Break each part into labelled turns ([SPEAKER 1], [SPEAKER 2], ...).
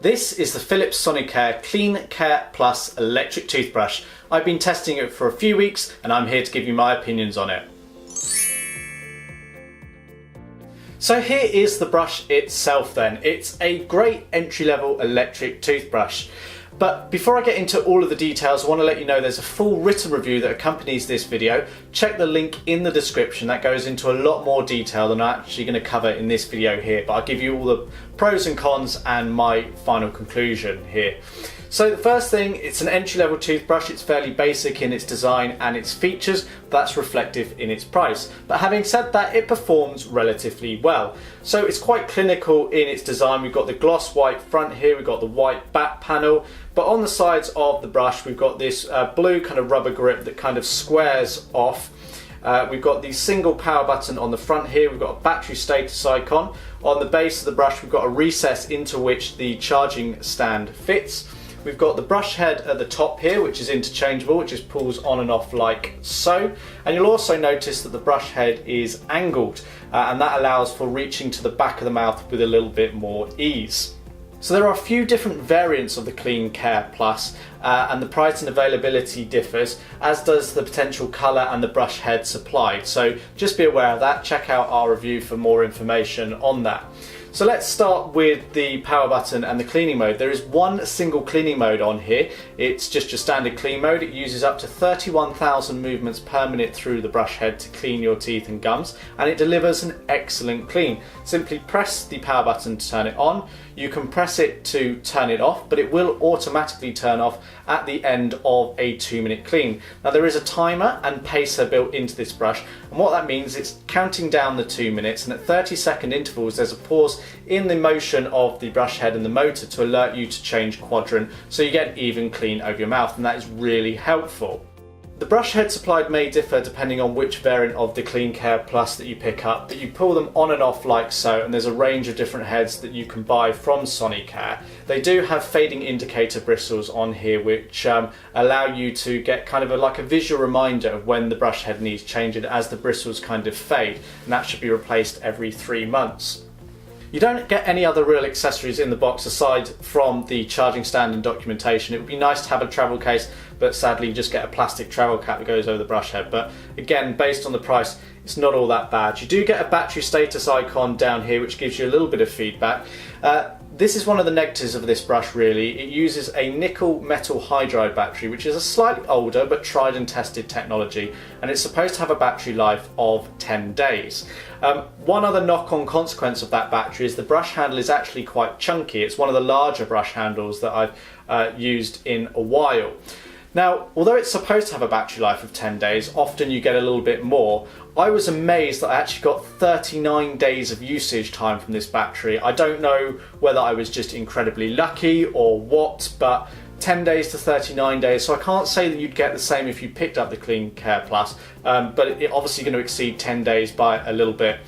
[SPEAKER 1] This is the Philips Sonicare CleanCare Plus electric toothbrush. I've been testing it for a few weeks and I'm here to give you my opinions on it. So here is the brush itself then. It's a great entry-level electric toothbrush. But before I get into all of the details, I want to let you know there's a full written review that accompanies this video. Check the link in the description. That goes into a lot more detail than I'm actually going to cover in this video here, but I'll give you all the pros and cons and my final conclusion here. So the first thing, it's an entry-level toothbrush. It's fairly basic in its design and its features. That's reflective in its price. But having said that, it performs relatively well. So it's quite clinical in its design. We've got the gloss white front here, we've got the white back panel, but on the sides of the brush we've got this blue kind of rubber grip that kind of squares off. We've got the single power button on the front here, we've got a battery status icon. On the base of the brush we've got a recess into which the charging stand fits. We've got the brush head at the top here, which is interchangeable, which just pulls on and off like so. And you'll also notice that the brush head is angled, and that allows for reaching to the back of the mouth with a little bit more ease. So there are a few different variants of the CleanCare Plus, and the price and availability differs, as does the potential colour and the brush head supplied. So just be aware of that. Check out our review for more information on that. So let's start with the power button and the cleaning mode. There is one single cleaning mode on here. It's just your standard clean mode. It uses up to 31,000 movements per minute through the brush head to clean your teeth and gums, and it delivers an excellent clean. Simply press the power button to turn it on. You can press it to turn it off, but it will automatically turn off at the end of a 2-minute clean. Now there is a timer and pacer built into this brush, and what that means, it's counting down the 2 minutes, and at 30-second intervals there's a pause in the motion of the brush head and the motor to alert you to change quadrant, so you get even clean over your mouth, and that is really helpful. The brush head supplied may differ depending on which variant of the CleanCare Plus that you pick up, but you pull them on and off like so, and there's a range of different heads that you can buy from Sonicare. They do have fading indicator bristles on here, which allow you to get kind of like a visual reminder of when the brush head needs changing as the bristles kind of fade, and that should be replaced every 3 months. You don't get any other real accessories in the box aside from the charging stand and documentation. It would be nice to have a travel case, but sadly you just get a plastic travel cap that goes over the brush head. But again, based on the price, it's not all that bad. You do get a battery status icon down here, which gives you a little bit of feedback. This is one of the negatives of this brush really. It uses a nickel metal hydride battery, which is a slightly older but tried and tested technology, and it's supposed to have a battery life of 10 days. One other knock-on consequence of that battery is the brush handle is actually quite chunky. It's one of the larger brush handles that I've used in a while. Now, although it's supposed to have a battery life of 10 days, often you get a little bit more. I was amazed that I actually got 39 days of usage time from this battery. I don't know whether I was just incredibly lucky or what, but 10 days to 39 days, so I can't say that you'd get the same if you picked up the CleanCare Plus, but it's obviously going to exceed 10 days by a little bit,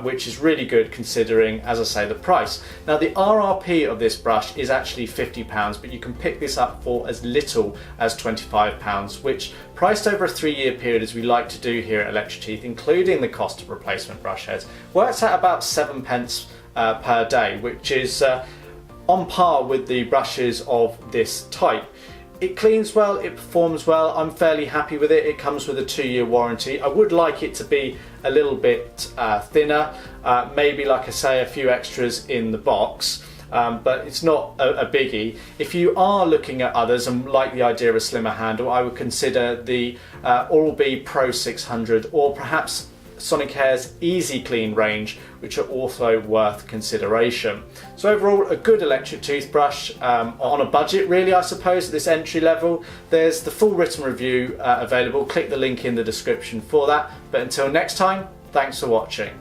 [SPEAKER 1] which is really good considering, as I say, the price. Now the RRP of this brush is actually £50, but you can pick this up for as little as £25, which priced over a 3-year period, as we like to do here at Electric Teeth, including the cost of replacement brush heads, works out about 7 pence per day, which is on par with the brushes of this type. It cleans well, it performs well, I'm fairly happy with it. It comes with a 2-year warranty. I would like it to be a little bit thinner, maybe, like I say, a few extras in the box, but it's not a biggie. If you are looking at others and like the idea of a slimmer handle, I would consider the Oral-B Pro 600 or perhaps Sonicare's Easy Clean range, which are also worth consideration. So overall, a good electric toothbrush on a budget really, I suppose, at this entry level. There's the full written review available. Click the link in the description for that. But until next time, thanks for watching.